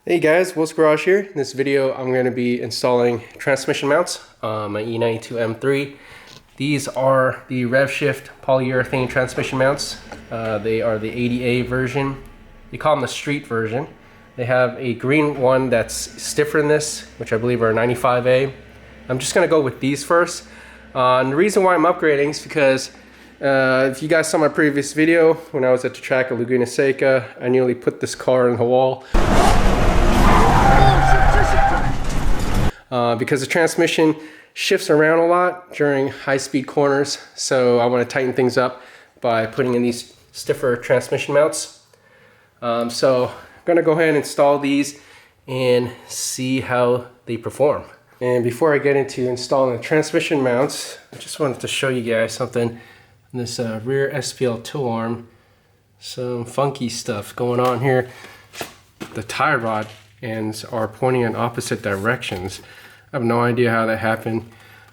Hey guys, Will's Garage here. In this video, I'm going to be installing transmission mounts on my E92 M3. These are the Revshift polyurethane transmission mounts. They are the 80A version. They call them the street version. They have a green one that's stiffer than this, which I believe are 95A. I'm just going to go with these first. And the reason why I'm upgrading is because if you guys saw my previous video, when I was at the track at Laguna Seca, I nearly put this car in the wall. Because the transmission shifts around a lot during high-speed corners, so I want to tighten things up by putting in these stiffer transmission mounts. So I'm going to go ahead and install these and see how they perform. And before I get into installing the transmission mounts, I just wanted to show you guys something. This rear SPL tow arm, some funky stuff going on here. The tie rod ends are pointing in opposite directions. I have no idea how that happened,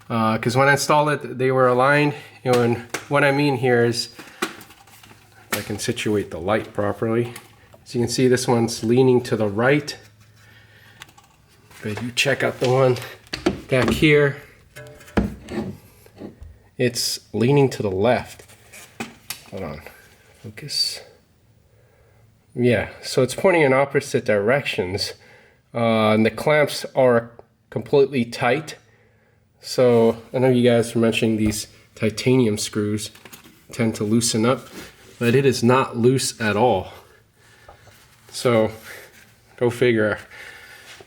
because when I installed it, they were aligned. And what I mean here is, if I can situate the light properly, as you can see, this one's leaning to the right. But you check out the one back here, it's leaning to the left. Hold on, focus. Yeah, so it's pointing in opposite directions, and the clamps are completely tight. So I know you guys were mentioning these titanium screws tend to loosen up, but it is not loose at all. So go figure.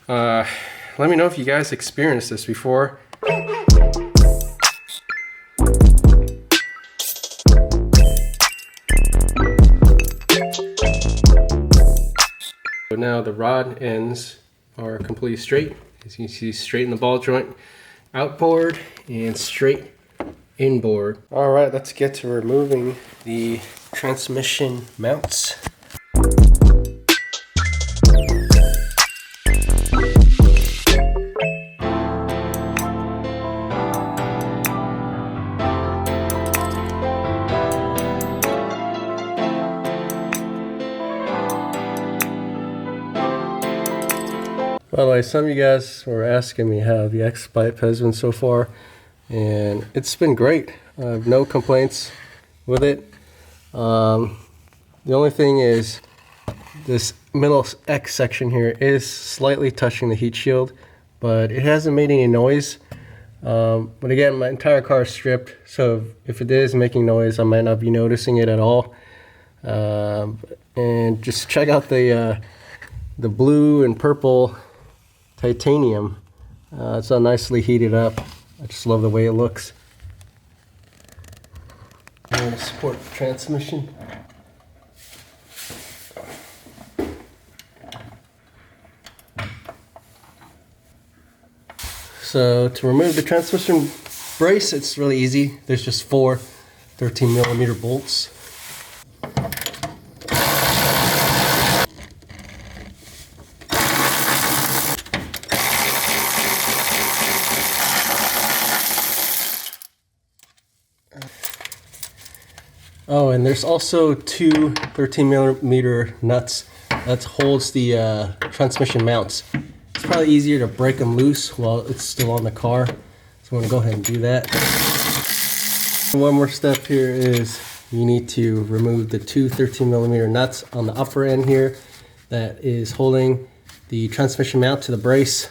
Let me know if you guys experienced this before. So now the rod ends are completely straight. As you can see, straight in the ball joint outboard and straight inboard. All right, let's get to removing the transmission mounts. By the way, some of you guys were asking me how the X-pipe has been so far, and it's been great. I have no complaints with it. The only thing is this middle X section here is slightly touching the heat shield, but it hasn't made any noise. But again, my entire car is stripped, so if it is making noise, I might not be noticing it at all. And just check out the blue and purple titanium. It's all nicely heated up. I just love the way it looks. I'm going to support the transmission. So to remove the transmission brace, it's really easy. There's just 4 13mm bolts. Oh, and there's also 2 13mm nuts that holds the transmission mounts. It's probably easier to break them loose while it's still on the car, so I'm going to go ahead and do that. One more step here is you need to remove the 2 13mm nuts on the upper end here that is holding the transmission mount to the brace.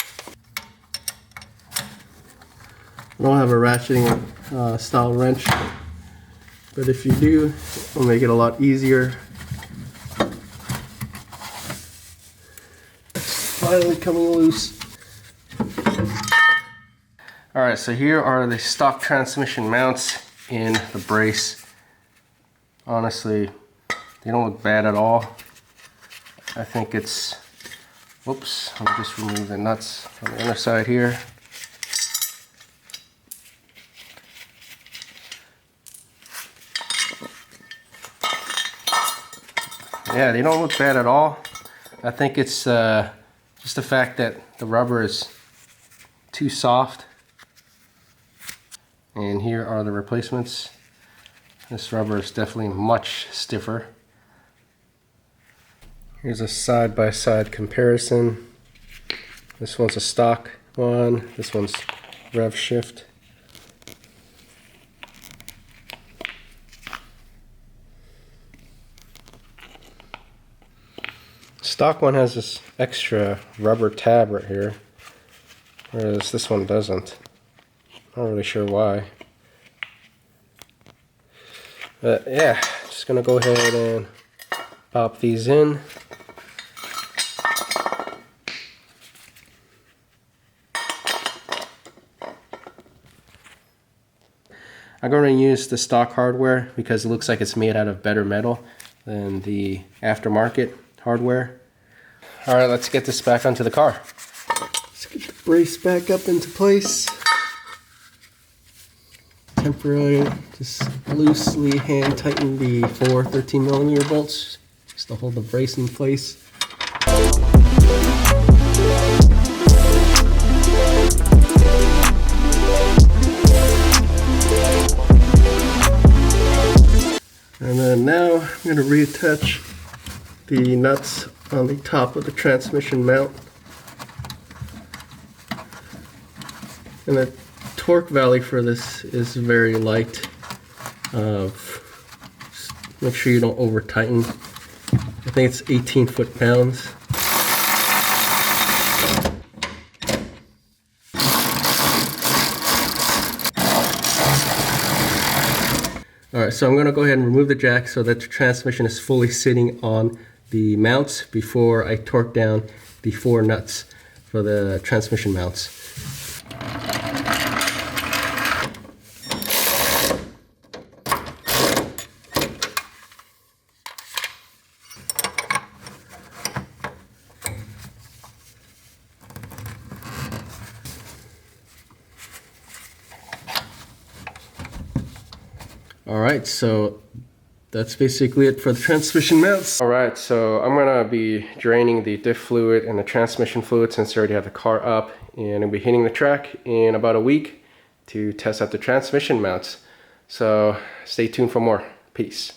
I don't have a ratcheting style wrench, but if you do, it'll make it a lot easier. It's finally coming loose. Alright, so here are the stock transmission mounts in the brace. Honestly, they don't look bad at all. I think it's, whoops, let me just remove the nuts on the inner side here. Yeah, they don't look bad at all. I think it's just the fact that the rubber is too soft. And here are the replacements. This rubber is definitely much stiffer. Here's a side-by-side comparison This one's a stock one. This one's Revshift. Stock one has this extra rubber tab right here, whereas this one doesn't. Not really sure why. But yeah, just gonna go ahead and pop these in. I'm going to use the stock hardware because it looks like it's made out of better metal than the aftermarket hardware. Alright, let's get this back onto the car. Let's get the brace back up into place. Temporarily, just loosely hand tighten the 4 13mm bolts just to hold the brace in place. And then now I'm going to reattach the nuts on the top of the transmission mount. And the torque value for this is very light. Make sure you don't over tighten. I think it's 18 foot-pounds. Alright, so I'm going to go ahead and remove the jack so that the transmission is fully sitting on the mounts before I torque down the 4 nuts for the transmission mounts. Alright, so that's basically it for the transmission mounts. Alright, so I'm going to be draining the diff fluid and the transmission fluid since I already have the car up, and I'll be hitting the track in about a week to test out the transmission mounts. So stay tuned for more. Peace.